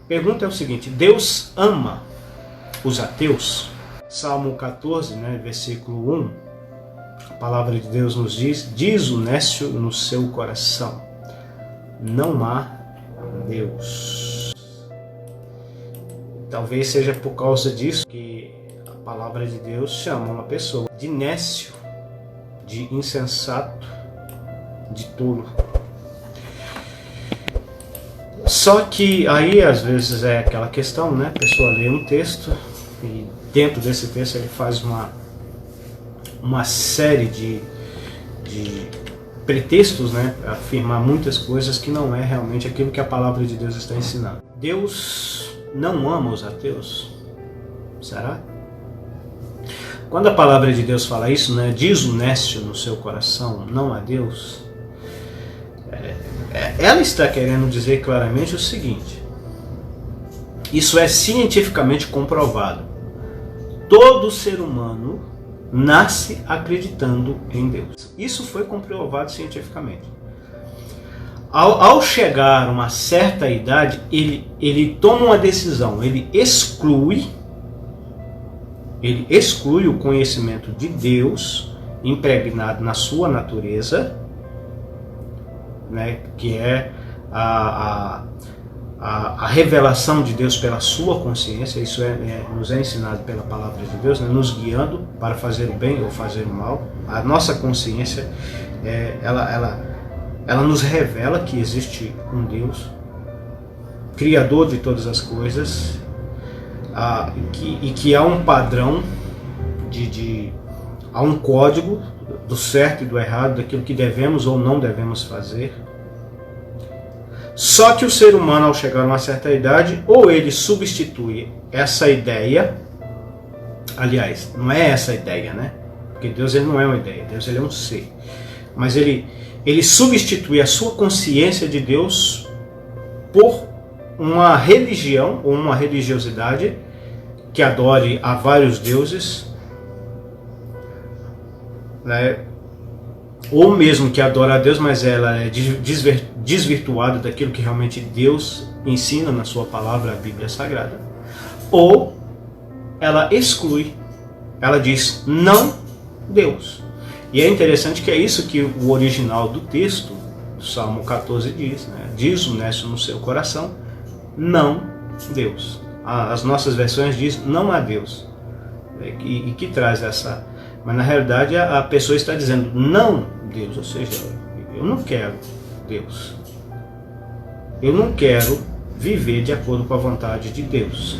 pergunta é o seguinte: Deus ama os ateus? Salmo 14, versículo 1, a palavra de Deus nos diz o nécio no seu coração: não há Deus. Talvez seja por causa disso que a palavra de Deus chama uma pessoa de nécio, de insensato, de tolo. Só que aí às vezes é aquela questão, a pessoa lê um texto e dentro desse texto ele faz uma série de pretextos, para afirmar muitas coisas que não é realmente aquilo que a palavra de Deus está ensinando. Deus não ama os ateus? Será? Quando a palavra de Deus fala isso, diz o nécio no seu coração, não há Deus, ela está querendo dizer claramente o seguinte: isso é cientificamente comprovado. Todo ser humano nasce acreditando em Deus. Isso foi comprovado cientificamente. Ao chegar a uma certa idade, ele toma uma decisão, ele exclui o conhecimento de Deus impregnado na sua natureza, que é a revelação de Deus pela sua consciência. Isso nos é ensinado pela palavra de Deus, nos guiando para fazer o bem ou fazer o mal. A nossa consciência, ela nos revela que existe um Deus, Criador de todas as coisas, e que há um padrão, há um código do certo e do errado, daquilo que devemos ou não devemos fazer. Só que o ser humano, ao chegar a uma certa idade, ou ele substitui essa ideia, aliás, não é essa ideia, porque Deus ele não é uma ideia, Deus ele é um ser, mas ele substitui a sua consciência de Deus por uma religião ou uma religiosidade que adore a vários deuses, ou mesmo que adora a Deus, mas ela é desvirtuada daquilo que realmente Deus ensina na sua palavra, a Bíblia Sagrada, ou ela exclui, ela diz não Deus. E é interessante que é isso que o original do texto, do Salmo 14 diz, diz o nécio no seu coração, não Deus. As nossas versões diz não há Deus, e que traz essa... Mas na realidade a pessoa está dizendo não Deus, ou seja, eu não quero Deus. Eu não quero viver de acordo com a vontade de Deus.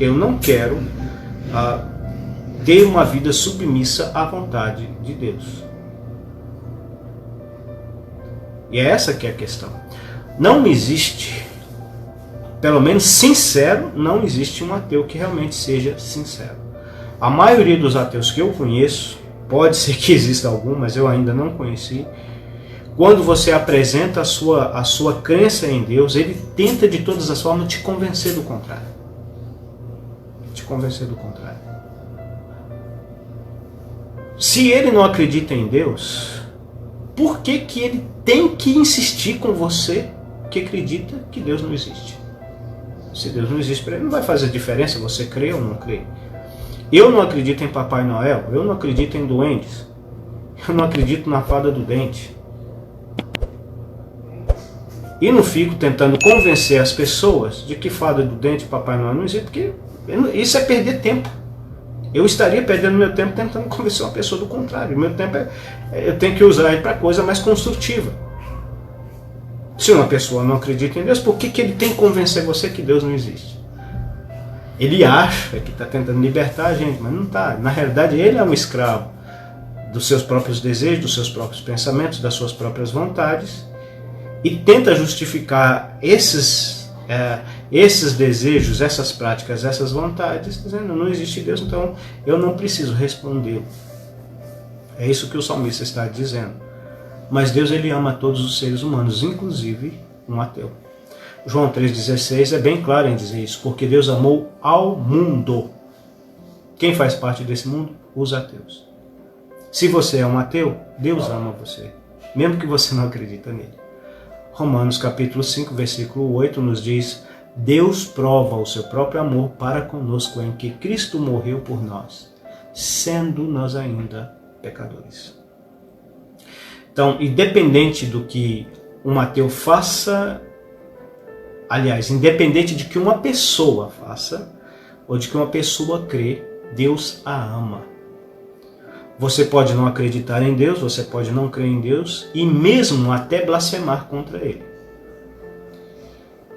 Eu não quero ter uma vida submissa à vontade de Deus. E é essa que é a questão. Não existe, pelo menos sincero, não existe um ateu que realmente seja sincero. A maioria dos ateus que eu conheço, pode ser que exista algum, mas eu ainda não conheci, quando você apresenta a sua crença em Deus, ele tenta de todas as formas te convencer do contrário. Te convencer do contrário. Se ele não acredita em Deus, por que ele tem que insistir com você que acredita que Deus não existe? Se Deus não existe para ele, não vai fazer diferença você crer ou não crer. Eu não acredito em Papai Noel, eu não acredito em duendes, eu não acredito na fada do dente. E não fico tentando convencer as pessoas de que fada do dente e Papai Noel não existe, porque isso é perder tempo. Eu estaria perdendo meu tempo tentando convencer uma pessoa do contrário. Meu tempo eu tenho que usar ele para coisa mais construtiva. Se uma pessoa não acredita em Deus, por que ele tem que convencer você que Deus não existe? Ele acha que está tentando libertar a gente, mas não está. Na realidade, ele é um escravo dos seus próprios desejos, dos seus próprios pensamentos, das suas próprias vontades, e tenta justificar esses desejos, essas práticas, essas vontades, dizendo não existe Deus, então eu não preciso respondê-lo. É isso que o salmista está dizendo. Mas Deus ele ama todos os seres humanos, inclusive um ateu. João 3,16 é bem claro em dizer isso, porque Deus amou ao mundo. Quem faz parte desse mundo? Os ateus. Se você é um ateu, Deus ama você, mesmo que você não acredita nele. Romanos capítulo 5, versículo 8 nos diz: Deus prova o seu próprio amor para conosco em que Cristo morreu por nós, sendo nós ainda pecadores. Então, independente do que um ateu faça, aliás, independente de que uma pessoa faça, ou de que uma pessoa crê, Deus a ama. Você pode não acreditar em Deus, você pode não crer em Deus, e mesmo até blasfemar contra Ele.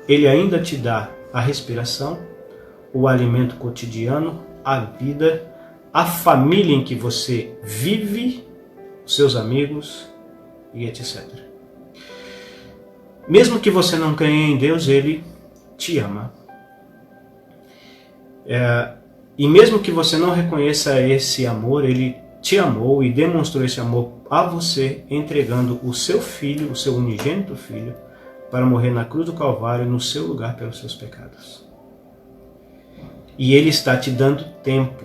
Ele ainda te dá a respiração, o alimento cotidiano, a vida, a família em que você vive, os seus amigos e etc. Mesmo que você não creia em Deus, Ele te ama. E mesmo que você não reconheça esse amor, Ele te amou e demonstrou esse amor a você, entregando o seu filho, o seu unigênito filho, para morrer na cruz do Calvário no seu lugar pelos seus pecados. E Ele está te dando tempo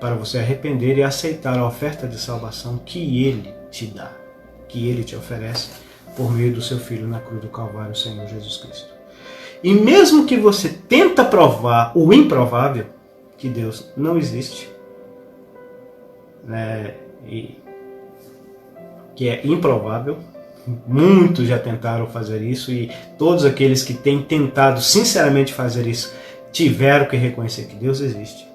para você arrepender e aceitar a oferta de salvação que Ele te dá, que Ele te oferece por meio do seu Filho na cruz do Calvário, o Senhor Jesus Cristo. E mesmo que você tenta provar o improvável, que Deus não existe, né, e que é improvável, muitos já tentaram fazer isso e todos aqueles que têm tentado sinceramente fazer isso tiveram que reconhecer que Deus existe,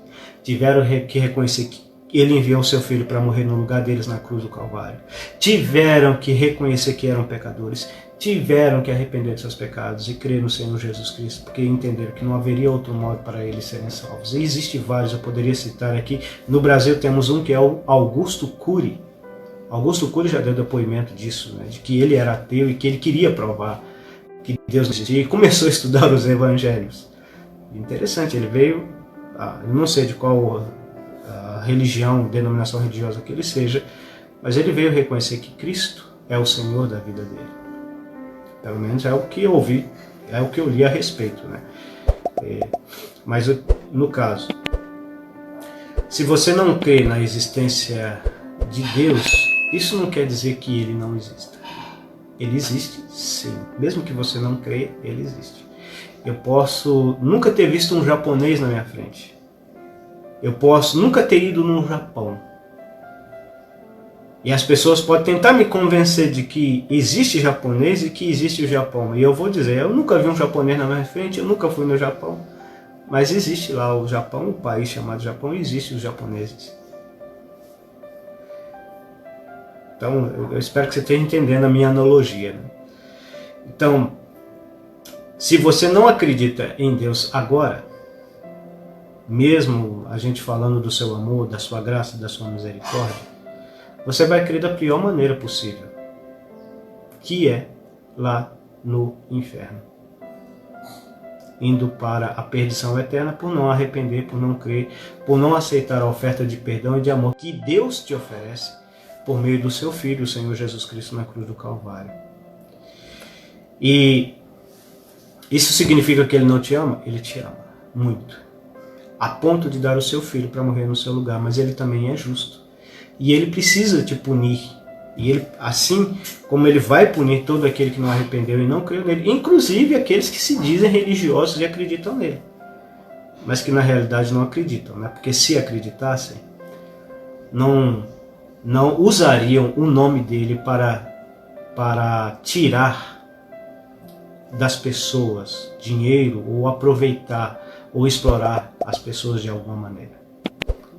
tiveram que reconhecer que Ele enviou o seu Filho para morrer no lugar deles na cruz do Calvário, tiveram que reconhecer que eram pecadores, tiveram que arrepender de seus pecados e crer no Senhor Jesus Cristo, porque entenderam que não haveria outro modo para eles serem salvos. E existem vários, eu poderia citar aqui. No Brasil temos um que é o Augusto Cury. Augusto Cury já deu depoimento disso, né, de que ele era ateu e que ele queria provar que Deus existia, e começou a estudar os evangelhos. Interessante, ele veio, eu não sei de qual religião, denominação religiosa que ele seja, mas ele veio reconhecer que Cristo é o Senhor da vida dele. Pelo menos é o que eu ouvi, é o que eu li a respeito, né? Mas no caso, se você não crê na existência de Deus, isso não quer dizer que Ele não exista. Ele existe, sim. Mesmo que você não crê, Ele existe. Eu posso nunca ter visto um japonês na minha frente. Eu posso nunca ter ido no Japão. E as pessoas podem tentar me convencer de que existe japonês e que existe o Japão. E eu vou dizer, eu nunca vi um japonês na minha frente, eu nunca fui no Japão. Mas existe lá o Japão, o país chamado Japão, e existem os japoneses. Então, eu espero que você esteja entendendo a minha analogia, né? Então, se você não acredita em Deus agora, mesmo a gente falando do seu amor, da sua graça, da sua misericórdia, você vai crer da pior maneira possível, que é lá no inferno, indo para a perdição eterna por não arrepender, por não crer, por não aceitar a oferta de perdão e de amor que Deus te oferece por meio do seu Filho, o Senhor Jesus Cristo, na cruz do Calvário. E isso significa que Ele não te ama? Ele te ama muito, a ponto de dar o seu Filho para morrer no seu lugar, mas Ele também é justo. E Ele precisa te punir. E Ele, assim como Ele vai punir todo aquele que não arrependeu e não creu nele, inclusive aqueles que se dizem religiosos e acreditam nele, mas que na realidade não acreditam, né? Porque se acreditassem, não usariam o nome dele para tirar das pessoas dinheiro ou aproveitar ou explorar as pessoas de alguma maneira.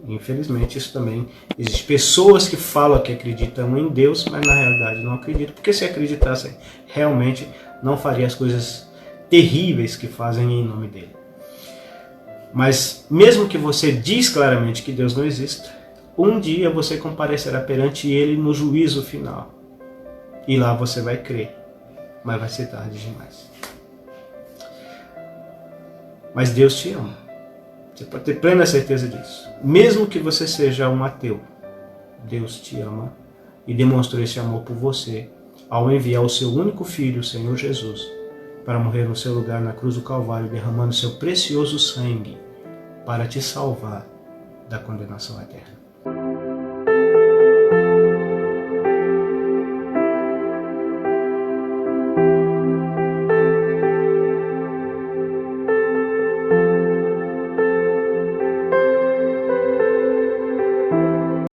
Infelizmente isso também existe. Pessoas que falam que acreditam em Deus, mas na realidade não acreditam, porque se acreditassem realmente não faria as coisas terríveis que fazem em nome dele. Mas mesmo que você diz claramente que Deus não existe, um dia você comparecerá perante Ele no juízo final. E lá você vai crer, mas vai ser tarde demais. Mas Deus te ama. Você pode ter plena certeza disso. Mesmo que você seja um ateu, Deus te ama e demonstrou esse amor por você ao enviar o seu único Filho, o Senhor Jesus, para morrer no seu lugar na cruz do Calvário, derramando seu precioso sangue para te salvar da condenação eterna.